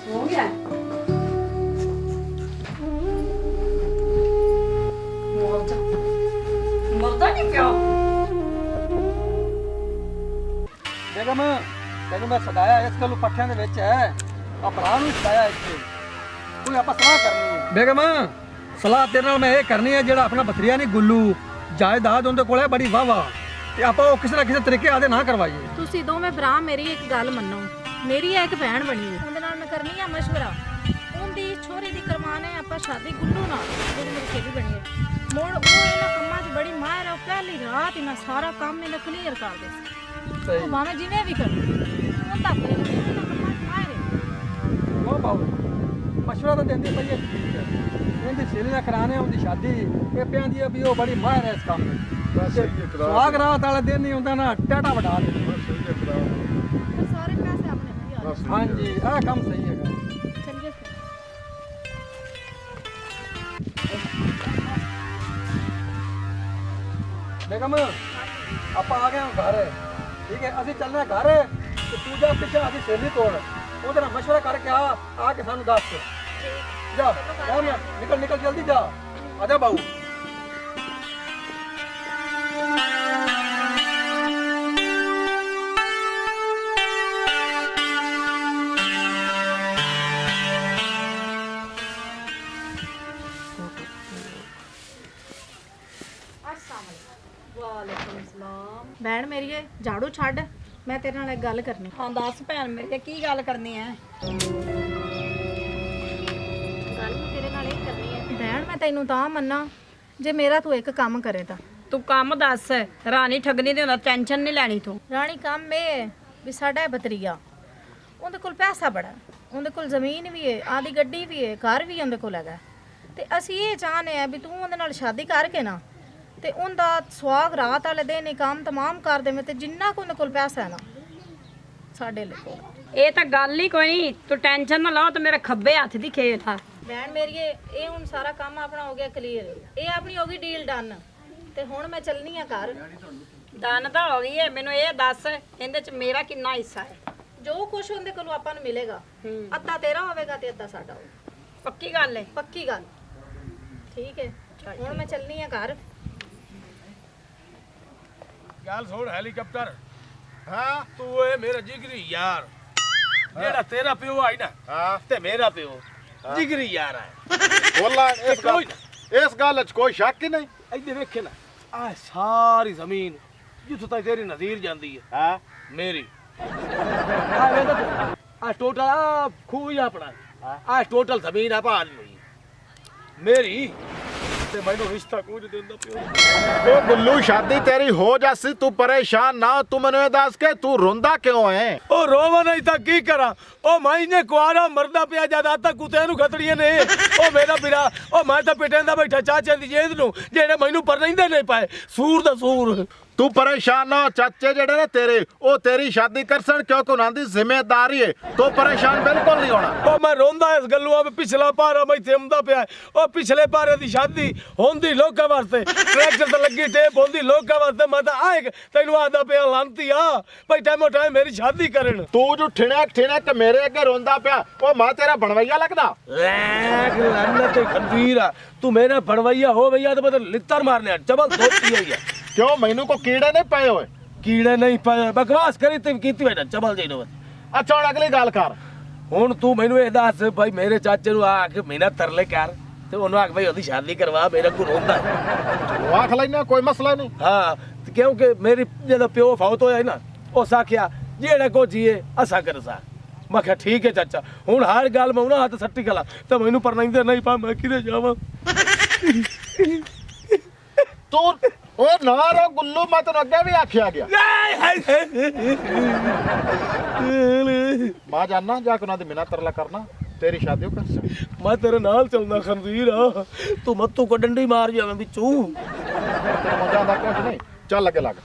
हो गया मरदा नहीं पिया बेगम तेन मैं सदाया इस गल पट्ठियां दे विच है आ भरा नूं सदाया इत्थे कोई आपां सलाह करनी है बेगम सलाह तेरे नाल मैं ये करनी है जेड़ा अपना बथरिया नहीं गुल्लू जायदाद उनके कोल है बड़ी वाह वाह ते आपां ओ किसी ना किसी तरीके आदे ना करवाइए ਤੁਸੀਂ ਦੋਵੇਂ ਭਰਾ ਮੇਰੀ ਇੱਕ ਗੱਲ ਮੰਨੋ ਮੇਰੀ ਇੱਕ ਭੈਣ ਬਣੀ ਹੈ ਉਹਦੇ ਨਾਲ ਮੈਂ ਕਰਨੀ ਆ ਮਸ਼ਵਰਾ ਉਹਦੀ ਛੋਰੀ ਦੀ ਕਰਵਾਣੇ ਆਪਾਂ ਸ਼ਾਦੀ ਗੁੱਲੂ ਨਾਲ ਜਿਹੜੀ ਮੇਰੀ ਸਹੇਲੀ ਬਣੀ ਹੈ ਮੋੜ ਉਹ ਇਹਨਾਂ ਕੰਮਾਂ 'ਚ ਬੜੀ ਮਾਹਿਰ ਹੈ ਉਹ ਪਹਿਲੀ ਰਾਤ ਹੀ ਨਾ ਸਾਰਾ ਕੰਮ ਇਹਨੇ ਕਲੀਅਰ ਕਰ ਦੇ ਸੀ ਉਹ ਭਾਵੇਂ ਜਿਵੇਂ ਵੀ ਕਰੇ ਉਹ ਤਾਂ ਆਪਣੇ ਇਹਨਾਂ ਕੰਮਾਂ 'ਚ ਮਾਹਿਰ ਹੈ ਉਹ ਬਾਉ ਮਸ਼ਵਰਾ ਤਾਂ ਦਿੰਦੀ ਪਈ ਹੈ ਠੀਕ ਹੈ ਇਹਦੀ ਸਹੇਲੀ ਨਾਲ ਕਰਾਣੇ ਉਹਦੀ ਸ਼ਾਦੀ ਇਹ ਪਿਆਂ ਦੀ ਵੀ ਉਹ ਬੜੀ ਮਾਹਿਰ ਹੈ ਇਸ ਕੰਮ ਵਿੱਚ ਸੁਹਾਗ ਰਾਤ ਵਾਲੇ ਦਿਨ ਨਹੀਂ ਹੁੰਦਾ ਨਾ ਟਾਟਾ ਵਡਾ ਦੇ ਫਿਰ ਸਾਰੇ ਪੈਸੇ ਆਪਣੇ ਕੋਲ ਹੀ ਆ ਜਾਣ। ਹਾਂਜੀ ਇਹ ਕੰਮ ਸਹੀ ਹੈਗਾ ਚੱਲੀਏ ਫਿਰ बेगम आप आ गए घर ठीक है असं चलना घर तो तू जा पिछे आदि सहेली तोड़ वो मशवरा करके आके सानू दस जा निकल निकल जल्दी जा आजा बाबू ਭੈਣ ਮੇਰੀਏ ਝਾੜੂ ਛੱਡ ਮੈਂ ਤੇਰੇ ਨਾਲ ਇੱਕ ਗੱਲ ਕਰਨੀ हाँ दस भैन मेरी की गल करनी है ਗੱਲ ਮੈਂ ਤੇਰੇ ਨਾਲ ਇਹ ਕਰਨੀ ਹੈ ਭੈਣ ਮੈਂ ਤੈਨੂੰ ਤਾਂ ਮੰਨਾਂ ਜੇ ਮੇਰਾ ਤੂੰ ਇੱਕ ਕੰਮ ਕਰੇ ਤਾਂ तू काम दस रानी ठगनी नहीं होंदा टेंशन नहीं लैनी तू ਰਾਣੀ ਕੰਮ ਇਹ ਹੈ ਵੀ ਸਾਡਾ ਇਹ ਬਤਰੀਆ ਉਹਦੇ ਕੋਲ ਪੈਸਾ ਬੜਾ ਉਹਦੇ ਕੋਲ ਜ਼ਮੀਨ ਵੀ ਹੈ ਆਦੀ ਗੱਡੀ ਵੀ ਹੈ ਘਰ ਵੀ ਉਹਦੇ ਕੋਲ ਹੈਗਾ ਤੇ ਅਸੀਂ ਇਹ ਚਾਹਨੇ ਆ ਵੀ ਤੂੰ ਉਹਦੇ ਨਾਲ ਸ਼ਾਦੀ ਕਰਕੇ ਨਾ ਤੇ ਉਹਦਾ ਸੁਹਾਗ ਰਾਤ ਵਾਲੇ ਦਿਨ ਹੀ ਕੰਮ ਤਮਾਮ ਕਰ ਦੇਵੇਂ ਤੇ ਜਿੰਨਾ ਕੁ ਉਹਦੇ ਕੋਲ ਪੈਸਾ ਹੈ ਨਾ ਸਾਡੇ ਲਈ ਇਹ ਤਾਂ ਗੱਲ ਹੀ ਕੋਈ ਨਹੀਂ ਤੂੰ ਟੈਨਸ਼ਨ ਨਾ ਲਾਓ ਤੇ ਮੇਰੇ ਖੱਬੇ ਹੱਥ ਦੀ ਖੇਤ ਆ ਭੈਣ ਮੇਰੀਏ ਇਹ ਹੁਣ ਸਾਰਾ ਕੰਮ ਆਪਣਾ ਹੋ ਗਿਆ ਕਲੀਅਰ ਇਹ ਆਪਣੀ ਹੋ ਗਈ ਡੀਲ ਡਨ ਤੇ ਹੁਣ ਮੈਂ ਚੱਲਣੀ ਆ ਘਰ ਦਨ ਤਾਂ ਹੋ ਗਈ ਹੈ ਮੈਨੂੰ ਇਹ ਦੱਸ ਇਹਦੇ ਚ ਮੇਰਾ ਕਿੰਨਾ ਹਿੱਸਾ ਹੈ ਜੋ ਕੁਛ ਉਹਦੇ ਕੋਲੋਂ ਆਪਾਂ ਨੂੰ ਮਿਲੇਗਾ ਅੱਧਾ ਤੇਰਾ ਹੋਵੇਗਾ ਤੇ ਅੱਧਾ ਸਾਡਾ ਹੋਵੇਗਾ ਪੱਕੀ ਗੱਲ ਹੈ ਪੱਕੀ ਗੱਲ ਠੀਕ ਹੈ ਹੁਣ ਮੈਂ ਚੱਲਣੀ ਆ ਘਰ गल छोड़ हेलीकॉप्टर हाँ तू है मेरा जिगरी यार जेड़ा तेरा प्यो आई ना हाँ ते मेरा प्यो जिगरी यार है बोला इस गल च कोई शक ही नहीं इधर देखे ना आ सारी जमीन जिथों तक तेरी नज़ीर जाती है हाँ मेरी आ टोटल खूह ही अपना आ टोटल जमीन आप मेरी ते मैनू रिश्ता कुछ देंदा पियो ओ गुल्लू शादी तेरी हो जासी तू परेशान ना तू मैनू ये दस के तू रोंदा क्यों है ओ रोवा नहीं था की करा ओ माईने कुआरा मरदा पिया ज्यादा तक कुत्ते नु खतड़ियां ने ओ मेरा बिरा ओ मैं तो पिटेंदा बैठा चाचे दी जेद नु जेड़े मैनू पर नहीं पाए सूर दा सूर तू परेशान ना हो चाचे जेड़े ने तेरे ओ तेरी शादी करसन क्योंकि उन्हां दी जिम्मेदारी है तो परेशान बिल्कुल नहीं होना ओ मैं रोंदा इस गल्लू आ पिछला पारा मैं थमदा पिया ओ पिछले पारे दी शादी होंदी लोकां वास्ते ट्रैक्टर ते लगी टेप होंदी लोकां वास्ते मैं तां आए तैनू आदा पिया लांती आ भाई टाइमो टाइम मेरी शादी करन तू जो ठिणक ठिणक मेरे अगे रोंदा पिया ओ मैं तेरा बनवैया लगदा लैग लन्नत ते खंजीर तू मेरा बनवैया हो भैया तो मतलब लित्तर मारने चबल धोती होई है क्यों मैनू को कीड़े नहीं पए हुए कीड़े नहीं पाए बकवास करी ते कीती बैठा चबल जी नो अच्छा हुण अगली गल कर हुण तू मैनू ये दस भाई मेरे चाचे नु आके मेरा तरले कर ते ओनु आके भाई ओदी शादी करवा मेरा को रोंदा है आख लेना कोई मसला नहीं हां क्योंकि मेरी जद प्यो फौत होया ना उस आख्या जेड़ा को जीए असा करसा मैं क्या ठीक है चाचा हुण हर गल मैं ना हाथ सट्टी गला ते मैनू पर नहीं पा मैं किदे जावां तू ओ ना रो गुल्लू मैं तेन अगे भी आख्या गया मां जानना जाके उन्हां दी मिना तरला करना तेरी शादी कर सकती मैं तेरे नाल चलना खंजीर तू मत्तू को डंडी मार जावे बिचू तेरा मजा आंदा कुछ नहीं चल लगे लग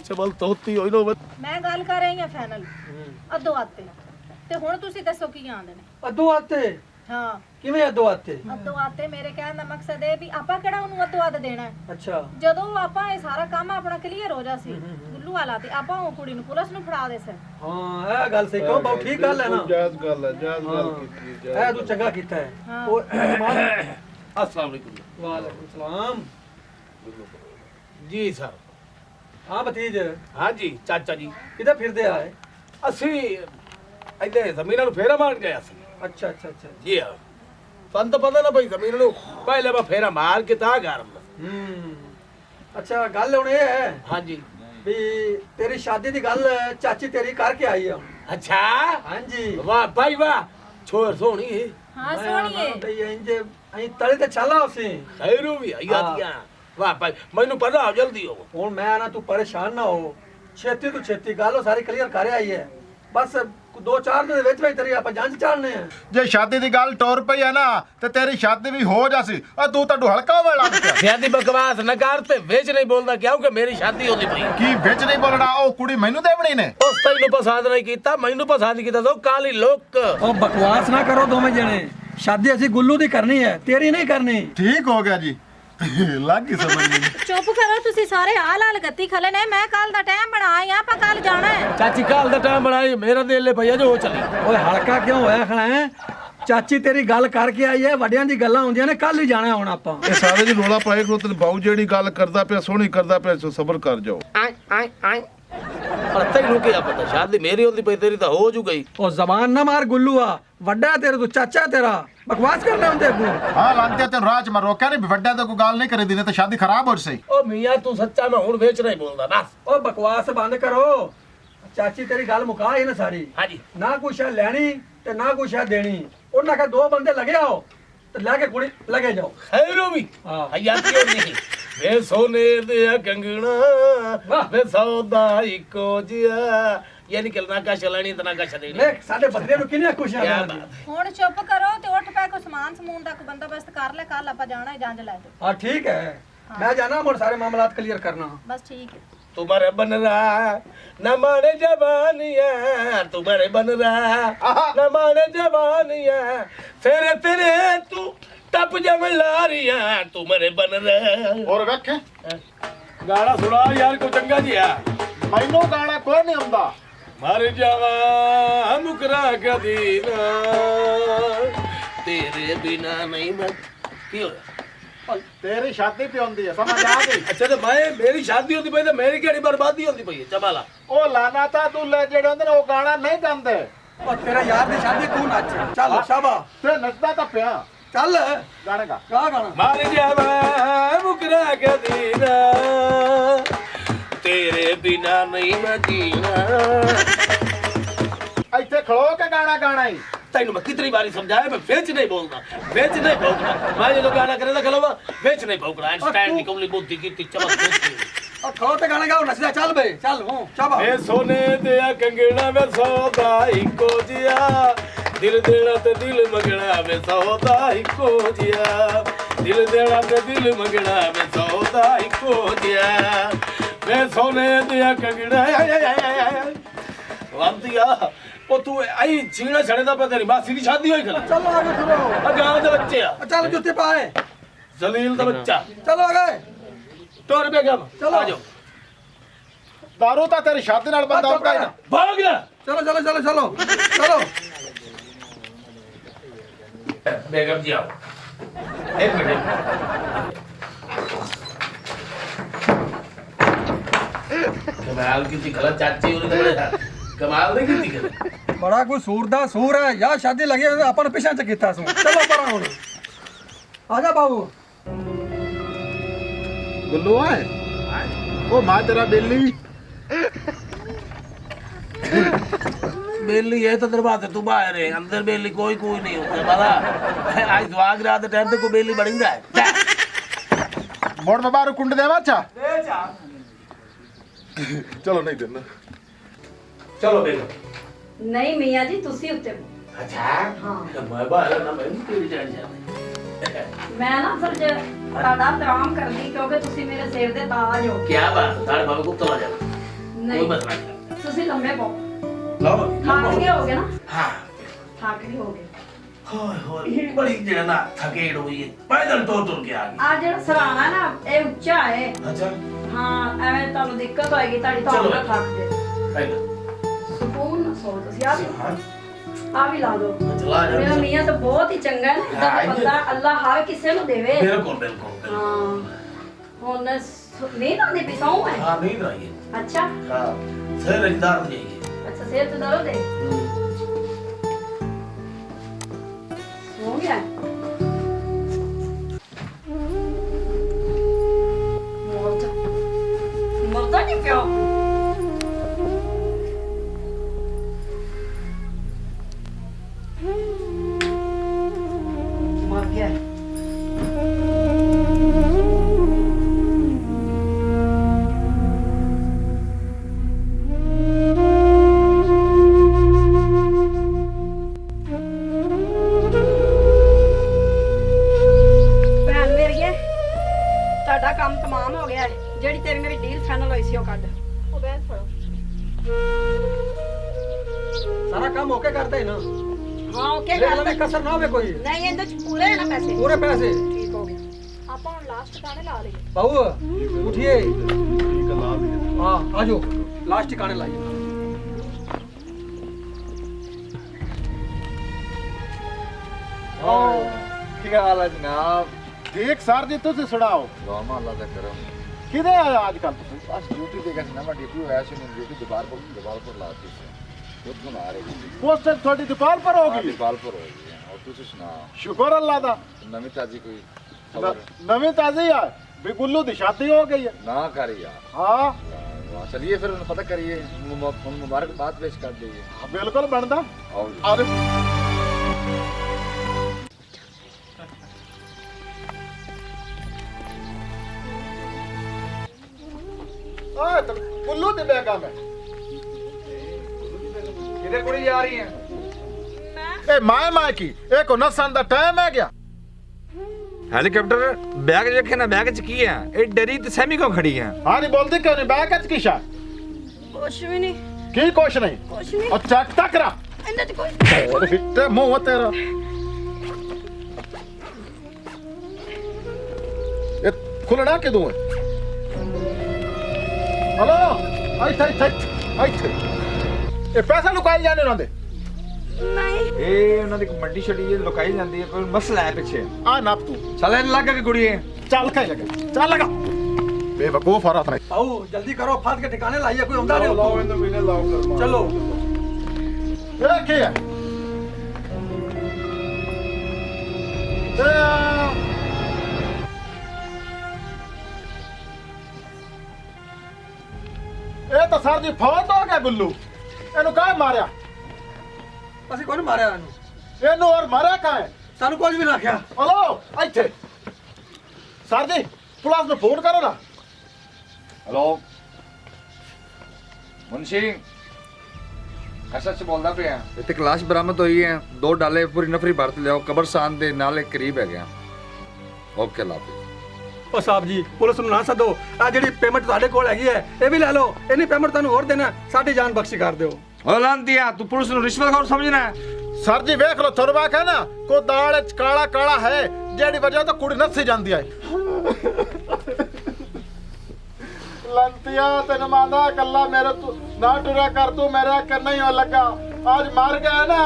चबल तोती होई नो ਮੈਂ ਗੱਲ ਕਰ ਰਹੀ ਹਾਂ ਫਾਈਨਲ ਅੱਧੋ ਆਤੇ ਤੇ ਹੁਣ ਤੁਸੀਂ ਦੱਸੋ ਕੀ ਆਂਦੇ ਨੇ अद्दू आते ਹਾਂ किवें अद्दू आते ਅੱਧੋ ਆਤੇ ਮੇਰੇ ਕਹਿਣ ਦਾ ਮਕਸਦ ਇਹ ਵੀ ਆਪਾਂ ਕਿਹੜਾ ਉਹਨੂੰ ਅੱਧੋ ਅੱਧ ਦੇਣਾ ਹੈ अच्छा ਜਦੋਂ ਆਪਾਂ ਇਹ ਸਾਰਾ ਕੰਮ ਆਪਣਾ ਕਲੀਅਰ ਹੋ ਜਾਸੀ ਗੁੱਲੂ ਵਾਲਾ ਤੇ ਆਪਾਂ ਉਹ ਕੁੜੀ ਨੂੰ ਪੁਲਿਸ ਨੂੰ ਫੜਾ ਦੇ ਸਰ। ਹਾਂ ਇਹ ਗੱਲ ਸਹੀ ਕਹੋ ਬਾਉ ਠੀਕ ਗੱਲ ਹੈ ਨਾ ਜਾਇਜ਼ ਗੱਲ ਹੈ ਜਾਇਜ਼ ਗੱਲ ਕੀਤੀ ਇਹ ਤੂੰ ਚੰਗਾ ਕੀਤਾ ਹੈ ਉਹ अस्सलाम वालेकुम। ਵਾਲੇਕੁਮ ਸਲਾਮ जी सर। ਹਾਂ ਭਤੀਜ हाँ जी चाचा जी ਕਿੱਥੇ ਫਿਰਦੇ ਆਏ ਅਸੀਂ ਇੱਥੇ ਜ਼ਮੀਨਾਂ ਨੂੰ ਫੇਰਾ ਮਾਰਨ ਗਿਆ ਸੀ। ਅੱਛਾ ਅੱਛਾ ਅੱਛਾ ਜੀ ਹਾਂ ਸਾਨੂੰ ਤਾਂ ਪਤਾ ਨਾ ਭਾਈ ਜ਼ਮੀਨ ਨੂੰ ਪਹਿਲੇ ਮੈਂ ਫੇਰਾ ਮਾਰ ਕੇ ਤਾਂ ਘਰ ਅੱਛਾ ਗੱਲ ਹੁਣ ਇਹ ਹੈ ਹਾਂਜੀ ਵੀ ਤੇਰੀ ਸ਼ਾਦੀ ਦੀ ਗੱਲ ਚਾਚੀ ਤੇਰੀ ਕਰਕੇ ਆਈ ਆ ਅੱਛਾ ਹਾਂਜੀ ਵਾਹ ਭਾਈ ਵਾਹ ਛੋਰ ਸੋਹਣੀ ਹੈ ਹਾਂ ਸੋਹਣੀਏ ਬਈ ਇੰਜ ਅਸੀਂ ਤਲੇ ਤੇ ਛਾਲਾ ਉਸੇ ਖੈਰੂ ਵੀ ਆਈਆਂ ਵਾਹ ਭਾਈ ਮੈਨੂੰ ਪਤਾ ਆ ਜਲਦੀ ਹੋ ਹੁਣ ਮੈਂ ਨਾ ਤੂੰ ਪਰੇਸ਼ਾਨ ਨਾ ਹੋ ਛੇਤੀ ਤੋਂ ਛੇਤੀ ਗੱਲ ਉਹ ਸਾਰੀ ਕਲੀਅਰ ਕਰ ਆਈ ਹੈ ਬਸ 2-4 ਦਿਨ ਦੇ ਵਿੱਚ ਤੇਰੀ ਆਪਾਂ ਜਾਂਚ ਚਾੜਨੇ ਆ ਜੇ ਸ਼ਾਦੀ ਦੀ ਗੱਲ ਟੋਰ ਪਈ ਹੈ ਨਾ ਤੇ ਤੇਰੀ ਸ਼ਾਦੀ ਵੀ ਹੋ ਜਾਸੀ ਆ ਤੂੰ ਤਾਂ ਹਲਕਾ ਹੋਵੇ ਲੱਗ ਪਿਆ ਜ਼ਿਆਦੀ ਬਕਵਾਸ ਨਾ ਕਰ ਤੇ ਵਿੱਚ ਨਹੀਂ ਬੋਲਦਾ ਕਿਉਂਕਿ ਮੇਰੀ ਸ਼ਾਦੀ ਹੁੰਦੀ ਪਈ ਕੀ ਵਿੱਚ ਨਹੀਂ ਬੋਲਣਾ ਉਹ ਕੁੜੀ ਮੈਨੂੰ ਦੇਵਣੀ ਨੇ ਉਸ ਤੈਨੂੰ ਪਸੰਦ ਨਹੀਂ ਕੀਤਾ ਮੈਨੂੰ ਪਸੰਦ ਕੀਤਾ ਸੋ ਕਾਲੀ ਲੋਕ ਉਹ ਬਕਵਾਸ ਨਾ ਕਰੋ ਦੋਵੇਂ ਜਣੇ ਸ਼ਾਦੀ ਅਸੀਂ ਗੁੱਲੂ ਦੀ ਕਰਨੀ ਹੈ ਤੇਰੀ ਨਹੀਂ ਕਰਨੀ ਠੀਕ ਹੋ ਗਿਆ ਜੀ ਲੱਗ ਗਈ ਸਮਝ ਨਹੀਂ ਚੁੱਪ ਕਰੋ ਤੁਸੀਂ ਸਾਰੇ ਹਾਲ ਗੱਤੀ ਖਲੇ ਨੇ ਮੈਂ ਕੱਲ ਦਾ ਟਾਈਮ ਬਣਾਇਆ ਆਪਾਂ ਕੱਲ ਜਾਣਾ ਹੈ ਚਾਚੀ ਕਾਲ ਦਾ ਟਾਈਮ ਬਣਾਈ ਮੇਰਾ ਦਿਲ ਲੈ ਭਈਆ ਜੋ ਚਲੀ ਓਏ ਹਲਕਾ ਕਿਉਂ ਹੋਇਆ ਖੜਾ ਹੈ ਚਾਚੀ ਤੇਰੀ ਗੱਲ ਕਰਕੇ ਆਈ ਹੈ ਵੱਡਿਆਂ ਦੀ ਗੱਲਾਂ ਹੁੰਦੀਆਂ ਨੇ ਕੱਲ ਹੀ ਜਾਣਾ ਹੁਣ ਆਪਾਂ ਇਹ ਸਾਰੇ ਜੀ ਰੋਲਾ ਪਾਏ ਕੋ ਤੇ ਬਾਉ ਜਿਹੜੀ ਗੱਲ ਕਰਦਾ ਪਿਆ ਸੋਹਣੀ ਕਰਦਾ ਪਿਆ ਸਬਰ ਕਰ ਜਾਓ ਆਏ ਪਰ ਤੈਨੂੰ ਕੀ ਪਤਾ ਸ਼ਾਦੀ ਮੇਰੀ ਹੁੰਦੀ ਪਈ ਤੇਰੀ ਤਾਂ ਹੋ ਜੂ ਗਈ ਉਹ ਜ਼ਬਾਨ ਨਾ ਮਾਰ ਗੁੱਲੂ ਆ ਵੱਡਾ ਤੇਰੇ ਤੋਂ ਚਾਚਾ ਤੇਰਾ ਬਕਵਾਸ ਕਰਨਾ ਹੁੰਦੇ ਅੱਗੂ ਹਾਂ ਲੰਘਦੇ ਤੇ ਰਾਜ ਮੈਂ ਰੋਕਿਆ ਨਹੀਂ ਵੱਡਿਆਂ ਤੋਂ ਕੋਈ ਗੱਲ ਨਹੀਂ ਕਰੀ ਦੀ ਤੇ ਸ਼ਾਦੀ ਖਰਾਬ ਹੋ ਸਹੀ ਓ ਮੀਆਂ ਤੂੰ ਸੱਚਾ ਮੈਂ ਹੁਣ ਵੇਚ ਨਹੀਂ ਬੋਲਦਾ ਬਸ ਉਹ ਬਕਵਾਸ ਬੰਦ ਕਰੋ ਚਾਚੀ ਤੇਰੀ ਗੱਲ ਮੁਕਾ ਹੀ ਨਾ ਸਾਰੀ ਹਾਂਜੀ ਨਾ ਕੋਈ ਸ਼ੈ ਲੈਣੀ ਤੇ ਨਾ ਕੋਈ ਸ਼ੈ ਦੇਣੀ ਉਹਨਾਂ ਕਾ ਦੋ ਬੰਦੇ ਲਗੇ ਆਓ ਤੇ ਲੈ ਕੇ ਕੁੜੀ ਲਗੇ ਜਾਓ ਖੈਰੂ ਵੀ ਹਾਂ। ਹਯਾਤੀ ਨਹੀਂ ਵੇ ਸੋਨੇ ਦੇ ਕੰਗਣਾ ਵੇ ਸੌਦਾ ਇੱਕੋ ਜਿਹਾ ਯਾਨੀ ਕਿ ਨਾ ਕਾ ਚਲਣੀ ਤੇ ਨਾ ਕਾ ਦੇਣੀ ਦੇਖ ਸਾਡੇ ਬੰਦੇ ਨੂੰ ਕਿੰਨੀਆਂ ਖੁਸ਼ੀਆਂ ਕਿਆ ਮਿਲਦੀਆਂ ਬਾਤ ਹੁਣ ਚੁੱਪ ਕਰੋ ਤੇ ਉੱਠ ਪੈ ਕੋ ਸਮਾਨ ਸਮੂਨ ਦਾ ਕੋ ਬੰਦੋਬਸਤ ਕਰ ਲੈ ਕੱਲ ਆਪਾਂ ਜਾਣਾ ਹੈ ਜੰਜ ਲੈ ਦੇ ਹਾਂ ਠੀਕ ਹੈ ਮੈਂ ਜਾਣਾ ਹੁਣ ਸਾਰੇ ਮਾਮਲਾਤ ਕਲੀਅਰ ਕਰਨਾ ਬਸ ਠੀਕ है तुम्हारे बन रहा न माने जवानिया तुम्हारे बन रहा न माने जवानिया तेरे तेरे तू टप जम लारिया तुम्हारे बन रहा ਹੋਰ ਵੇਖੇ गाना सुना यार को चंगा जी है ਮੈਨੂੰ ਗਾਣਾ ਕੋਈ ਨਹੀਂ ਆਉਂਦਾ मर जावा मुकरा कदीना तेरे बिना नहीं मैं की होया ਤੇਰੀ ਸ਼ਾਦੀ ਤੇ ਹੁੰਦੀ ਹੈ ਸਮਝ ਆ ਗਈ अच्छा तो मैं मेरी शादी होती पई तो मेरी केड़ी बर्बादी होती पई है चबाला ਉਹ ਲਾਨਾ ਤਾਂ ਦੁੱਲੇ ਜਿਹੜੇ ਹੁੰਦੇ ਨੇ ਉਹ ਗਾਣਾ ਨਹੀਂ ਗਾਉਂਦੇ ਉਹ ਤੇਰਾ ਯਾਰ ਦੀ ਸ਼ਾਦੀ ਤੂੰ ਨੱਚ ਚੱਲ ਸ਼ਾਬਾ ਤੇ ਨੱਚਦਾ ਤਾਂ ਪਿਆ ਚੱਲ ਗਾਣੇ ਗਾ ਗਾ ਗਾਣਾ मर जावा मुकरा कदीना तेरे बिना नहीं मैं जीना ਇੱਥੇ ਖਲੋ ਕੇ ਗਾਣਾ ਗਾਣਾ ਹੀ तेन मैं कितनी बारी समझाया मैं बेच नहीं बोलना बेच नहीं भौंकना मैं जो गाना करे था खलोवा बेच नहीं भौंकना आइंस्टाइन की कमली बुद्धि की चमक ਉਹ ਖਲੋ ਤੇ ਗਾਣਾ ਗਾਓ ਨੱਚਦਾ ਚੱਲ ਬੇ ਚੱਲ ਹੂੰ ਸ਼ਾਬਾ ए सोने दिया कंगना में सौदा इको जिया दिल देना ते दिल मंगना में सौदा इको जिया दिल देना ते दिल मंगना में सौदा इको जिया मैं सोने दिया कंगना वादिया ओ तू आई छीना छड़े दा पता नहीं मासी दी शादी होई खला ਚੱਲ ਆਗੇ ਫਿਰੋ आ गांव दे बच्चे आ ਚੱਲ ਜੁੱਤੇ ਪਾਏ जलील दा बच्चा ਚਲੋ ਆਗੇ टोर पे गम चलो। आ जाओ ਦਾਰੂ ਤਾਂ ਤੇਰੀ ਸ਼ਾਦੀ ਨਾਲ ਬੰਦਾ ਹੁੰਦਾ ਹੀ ਨਾ भाग जा ਚਲੋ ਚਲੋ ਚਲੋ ਚਲੋ ਚਲੋ बेगम जी आओ एक मिनट कमाल की थी गलत चाची उन्होंने बड़े कमाल नहीं की थी गलत ਬੜਾ ਕੋਈ ਸੂਰ ਦਾ ਸੂਰ ਹੈ ਯਾ ਸ਼ਾਦੀ ਲੱਗੇ ਹੋਏ ਆਪਾਂ ਨੂੰ ਪਿਛਾਂ ਚ ਕੀਤਾ ਸੂ ਚਲੋ ਪਰਾਂ ਹੁਣ ਆ ਜਾ ਬਾਬੂ ਗੁੱਲੂ ਆਏ ਉਹ ਮਾਂ ਤੇਰਾ ਬੇਲੀ बेली है तो दरवाजे तू बाहर है अंदर बेली कोई नहीं होता पता आज सुहाग रात टाइम पे कोई बेली बढ़ेगा ਮੋੜ ਮੈਂ ਬਾਹਰ ਕੁੰਡ ਦੇਵਾਂ ਅੱਛਾ ਚਲੋ ਨਹੀਂ ਦੇਣਾ चलो बेगम नहीं मियाँ जी तुसी उत्ते अच्छा हाँ मैं बाहर ना मैं तेरी जान जाने मैं ना फिर जे ताड़ा तराम कर दी क्योंकि तुसी मेरे सिर दे ताज हो क्या बात तारे बाबू को चला जा नहीं कोई बात नहीं तुसी लम्बे पो लो थक गए होगे ना हाँ थक गए होगे ਹੋਏ ਹੋਏ ਬੜੀ ਜਿਹੜਾ ਨਾ ਥਕੇੜ ਹੋਈ ਹੈ ਪੈਦਲ ਟੁਰ ਕੇ ਆ ਗਈ ਆ ਜਿਹੜਾ ਸਰਾਣਾ ਨਾ ਇਹ ਉੱਚਾ ਹੈ ਅੱਛਾ ਹਾਂ ਐਵੇਂ ਤੁਹਾਨੂੰ ਦਿੱਕਤ ਹੋਏਗੀ ਤੁਹਾਡੀ ਤਾਂ ਚਲੋ। ਨਾ ਥੱਕ ਜੇ ਪਹਿਲਾਂ ਸਕੂਨ ਨਾਲ ਸੋ ਤੁਸੀਂ ਹਾਂ ਆ ਵੀ ਲਾ ਦੋ ਚਲਾ ਜਾ ਮੇਰਾ ਮੀਆਂ ਤਾਂ ਬਹੁਤ ਹੀ ਚੰਗਾ ਹੈ ਨਾ ਏਦਾਂ ਦਾ ਬੰਦਾ ਅੱਲਾ ਹਰ ਕਿਸੇ ਨੂੰ ਦੇਵੇ ਬਿਲਕੁਲ ਬਿਲਕੁਲ ਹਾਂ ਹੁਣ ਨਹੀਂ ਤਾਂ ਦੀ ਪਿਸਾਉ ਹੈ ਹਾਂ ਨਹੀਂ ਰਹੀ ਹੈ ਅੱਛਾ ਹਾਂ ਸਿਰ ਰਜਦਾਰ ਨਹੀਂ ਹੈ ਅੱਛਾ ਸਿਹਤ ਦਰਦ ਹੈ ਹੋ ਗਿਆ ਮਰਦਾ ਨਹੀਂ ਪਿਆ ਮਰ ਗਿਆ ਭੈਣ ਮੇਰੀਏ ਤੁਹਾਡਾ ਕੰਮ ਤਮਾਮ ਹੋ ਗਿਆ ਹੈ ਜਿਹੜੀ ਤੇਰੀ ਮੇਰੀ ਡੀਲ ਫਾਈਨਲ ਹੋਈ ਸੀ ਉਹ ਕੱਢ ਉਹ ਬੈਗ ਫੜੋ ਸਾਰਾ ਕੰਮ ਓਕੇ ਕਰਦਾ ਹੀ ਨਾ ਹਾਂ ਓਕੇ ਇਹਦੇ ਗੱਲ ਵਿੱਚ ਕਸਰ ਨਾ ਹੋਵੇ ਕੋਈ ਨਹੀਂ ਇਹਦੇ ਚ ਪੂਰੇ ਹੈ ਨਾ ਪੈਸੇ ਪੂਰੇ ਪੈਸੇ ਠੀਕ ਹੋ ਗਿਆ ਆਪਾਂ ਹੁਣ ਲਾਸਟ ਗਾਣੇ ਲਾ ਲਈਏ ਬਾਊ ਉਠिए हाँ आ जाओ लास्ट ठिकाने लाइए ਕੀ ਹਾਲ ਹੈ ਜਨਾਬ ਠੀਕ ਸਰ ਜੀ ਤੁਸੀਂ ਸੁਣਾਓ ਲੋਮਾ ਅੱਲਾ ਦਾ ਕਰਮ ਕਿਹਦੇ ਆਇਆ ਅੱਜ ਕੱਲ ਤੁਸੀਂ आज ड्यूटी देगा ना मैं ड्यूटी होया से मैं ड्यूटी दोबारा पर लाती से खुद बना रही थी ਪੋਸਟਰ ਤੁਹਾਡੀ ਦੁਕਾਨ ਪਰ ਹੋ ਗਈ दोबारा पर हो गई और तुझे सुना ਸ਼ੁਕਰ ਅੱਲਾ ਦਾ नवी ताजी कोई खबर ਨਵੀਂ ਤਾਜ਼ੀ ਆ ਵੀ ਗੁੱਲੂ ਦੀ ਸ਼ਾਦੀ ਹੋ ਗਈ ਹੈ ना कर यार ਹਾਂ वाह, चलिए फिर पता करिए मुबारकबाद पेश कर दीजिए ਬਿਲਕੁਲ ਬਣਦਾ और ਅਰੇ ਓਏ ਤਾਂ ਗੁੱਲੂ ਦੀ ਬੇਗਮ ਹੈ किधर कुड़ी जा रही हैं ਇਹ ਮਾਂ ਕੀ ਇਹ ਕੋ ਨਸਣ ਦਾ ਟਾਈਮ ਹੈ ਗਿਆ ਹੈਲੀਕਾਪਟਰ ਬੈਗ ਵੇਖੇ ਨਾ ਬੈਗ ਚ ਕੀ ਹੈ ਇਹ ਡਰੀ ਤੇ ਸਹਿਮੀ ਕਿਉਂ ਖੜੀ ਹੈ ਹਾਂ ਨਹੀਂ ਬੋਲਦੀ ਕਿਉਂ ਨਹੀਂ ਬੈਗ ਚ ਕੀ ਸ਼ਾ ਕੁਛ ਵੀ ਨਹੀਂ ਕੀ ਕੁਛ ਨਹੀਂ ਕੁਛ ਨਹੀਂ ਉਹ ਚੱਕ ਤੱਕਰਾ ਇਹਨਾਂ ਚ ਕੋਈ ਤੇ ਮੂੰਹ ਤੇਰਾ ਇਹ ਖੁੱਲਣਾ ਕਿਦੋਂ ਹੈ ਹਲੋ ਇੱਥੇ ਇਹ ਪੈਸਾ ਲੁਕਾਈ ਜਾਂਦੇ ਉਹਨਾਂ ਦੇ ਨਹੀਂ ਇਹ ਉਹਨਾਂ ਦੀ ਮੰਡੀ ਛੜੀ ਲੁਕਾਈ ਜਾਂਦੀ ਹੈ ਕੋਈ ਮਸਲਾ ਹੈ ਪਿੱਛੇ ਆ ਨੱਪ ਤੂੰ ਚੱਲ ਇਹ ਲੱਗ ਕੇ ਕੁੜੀਏ ਚੱਲ ਕੇ ਲਗਾ ਚੱਲ ਲਗਾ ਬੇਵਕੂਫ ਆ ਰਹਾ बाबू जल्दी करो फाद के ठिकाने लाइए कोई उमदा नहीं लाओ इन्हें महीने लाओ चलो ਇਹ ਕੀ ਹੈ ਇਹ ਤਾਂ ਸਰ ਜੀ ਫੌਤ ਹੋ ਗਿਆ ਗੁੱਲੂ ਇਹਨੂੰ ਕਾਹ ਮਾਰਿਆ ਅਸੀਂ ਕੋਈ ਨਹੀਂ ਮਾਰਿਆ ਇਹਨੂੰ ਇਹਨੂੰ ਔਰ ਮਾਰਿਆ ਕਾਹ ਸਾਨੂੰ ਕੁਝ ਵੀ ਨਾ ਆਖਿਆ ਹਲੋ ਇੱਥੇ ਸਰ ਜੀ ਪੁਲਿਸ ਨੂੰ ਫੋਨ ਕਰੋ ਨਾ हेलो मुंशी ऐसा बोलता पे ਇੱਥੇ ਕਲਾਸ਼ ਬਰਾਮਦ ਹੋਈ ਹੈ 2 ਡਾਲੇ ਪੂਰੀ ਨਫਰੀ ਭਰਤ ਲਿਆਓ ਕਬਰਸਤਾਨ ਦੇ ਨਾਲੇ ਕਰੀਬ ਹੈ ਗਿਆ ਓਕੇ ਲਾਫੀ ਉਹ ਸਾਹਿਬ ਜੀ ਪੁਲਿਸ ਨੂੰ ਨਾ ਸੱਦੋ ਆ ਜਿਹੜੀ ਪੇਮੈਂਟ ਤੁਹਾਡੇ ਕੋਲ ਹੈਗੀ ਹੈ ਇਹ ਵੀ ਲੈ ਲਓ ਇਹਨੀ ਪੇਮੈਂਟ ਤੁਹਾਨੂੰ ਹੋਰ ਦੇਣਾ ਸਾਡੀ ਜਾਨ ਬਖਸ਼ੀ ਕਰ ਦਿਓ ਓ ਲਾਂਤੀਆ ਤੂੰ ਪੁਲਿਸ ਨੂੰ ਰਿਸ਼ਵਤਖੋਰ ਸਮਝਣਾ ਹੈ ਸਰ ਜੀ ਵੇਖ ਲੋ ਥੋੜਾ ਹੈ ਨਾ ਕੋ ਦਾਲ ਚ ਕਾਲਾ ਕਾਲਾ ਹੈ ਜਿਹੜੀ ਵਜ੍ਹਾ ਤੋਂ ਕੁੜੀ ਨੱਸੀ ਜਾਂਦੀ ਹੈ ਲੰਤੀਆ ਤੈਨੂੰ ਮਾਦਾ ਕੱਲਾ ਮੇਰੇ ਤੂੰ ਨਾ ਟੁਰਿਆ ਕਰ ਤੂੰ ਮੇਰਾ ਕਰਨਾ ਹੀ ਹੋ ਲੱਗਾ ਅੱਜ ਮਰ ਗਿਆ ਨਾ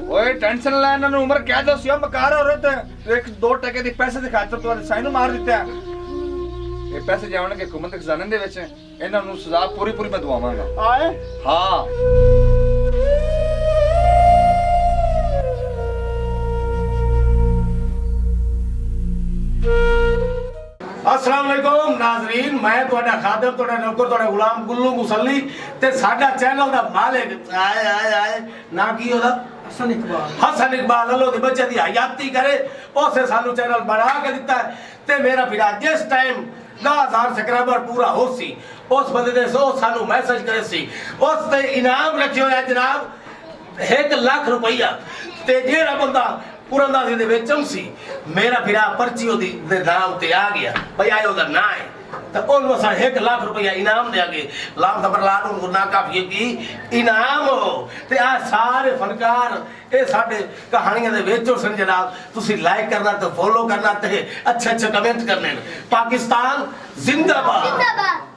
ਓਏ ਟੈਨਸ਼ਨ ਲੈ ਇਹਨਾਂ ਨੂੰ ਉਮਰ ਕਹਿ ਦੋ ਸਿਆ ਮਕਾਰ ਔਰਤ ਇੱਕ 2 ਟਕੇ ਦੇ ਪੈਸੇ ਦੇ ਖਾਤਰ ਤੂੰ ਸਾਈਨ ਮਾਰ ਦਿੱਤਾ ਇਹ ਪੈਸੇ ਜਾਵਣਗੇ ਹੁਕੂਮਤ ਦੇ ਖਜ਼ਾਨੇ ਦੇ ਵਿੱਚ ਇਹਨਾਂ ਨੂੰ ਸਜ਼ਾ ਪੂਰੀ ਮੈਂ ਦਵਾਵਾਂਗਾ ਆਏ ਹਾਂ अस्सलाम वालेकुम नाज़रीन मैं ਤੁਹਾਡਾ ਖਾਦਮ ਤੁਹਾਡਾ ਨੌਕਰ ਤੁਹਾਡਾ ਗੁਲਾਮ ਗੁੱਲੂ ਮੁਸੱਲੀ ਤੇ ਸਾਡਾ ਚੈਨਲ ਦਾ ਮਾਲਿਕ ਆਏ ਨਾ ਕੀ ਉਹਦਾ हसन इकबाल ਹਸਨ ਇਕਬਾਲ ਅੱਲਾਹ ਦੇ ਬੱਚੇ ਦੀ ਹਯਾਤੀ ਕਰੇ ਉਸੇ ਸਾਨੂੰ ਚੈਨਲ ਬਣਾ ਕੇ ਦਿੱਤਾ ਤੇ ਮੇਰਾ ਫਿਰ ਜਿਸ ਟਾਈਮ 10000 ਸਬਸਕ੍ਰਾਈਬਰ ਪੂਰਾ ਹੋ ਸੀ ਉਸ ਬੰਦੇ ਦੇ ਸਾਨੂੰ ਮੈਸੇਜ ਕਰੇ ਸੀ ਉਸ ਤੇ ਇਨਾਮ ਰੱਖਿਆ ਹੋਇਆ ਜਨਾਬ 1 ਲੱਖ ਰੁਪਈਆ ਤੇ ਜਿਹੜਾ ਬੰਦਾ ਪੁਰੰਦਾਜ਼ੀ ਦੇ ਵਿੱਚ ਸੀ ਮੇਰਾ ਫਿਰ ਪਰਚੀ ਉਹਦੀ ਦੇ ਨਾਮ ਤੇ ਆ ਗਿਆ ਭਈ ਆਇਓ ਦਾ ਨਾਂ ਹੈ तो ਉਹਨੂੰ ਅਸਾਂ 1 ਲੱਖ ਰੁਪਇਆ ਇਨਾਮ ਦੇਾਂਗੇ ਲਾਭ ਦਾ ਬਰਲਾ ਨੂੰ ਨਾ ਕਾਫੀ ਕੀ ਇਨਾਮ ਤੇ ਆ ਸਾਰੇ ਫਨਕਾਰ ਇਹ ਸਾਡੇ ਕਹਾਣੀਆਂ ਦੇ ਵਿੱਚ ਉਸਨ ਜਨਾਬ ਤੁਸੀਂ ਲਾਈਕ ਕਰਨਾ ਤੇ ਫੋਲੋ ਕਰਨਾ ਤੇ ਅੱਛੇ ਅੱਛੇ ਕਮੈਂਟ ਕਰਨੇ ਪਾਕਿਸਤਾਨ ਜ਼ਿੰਦਾਬਾਦ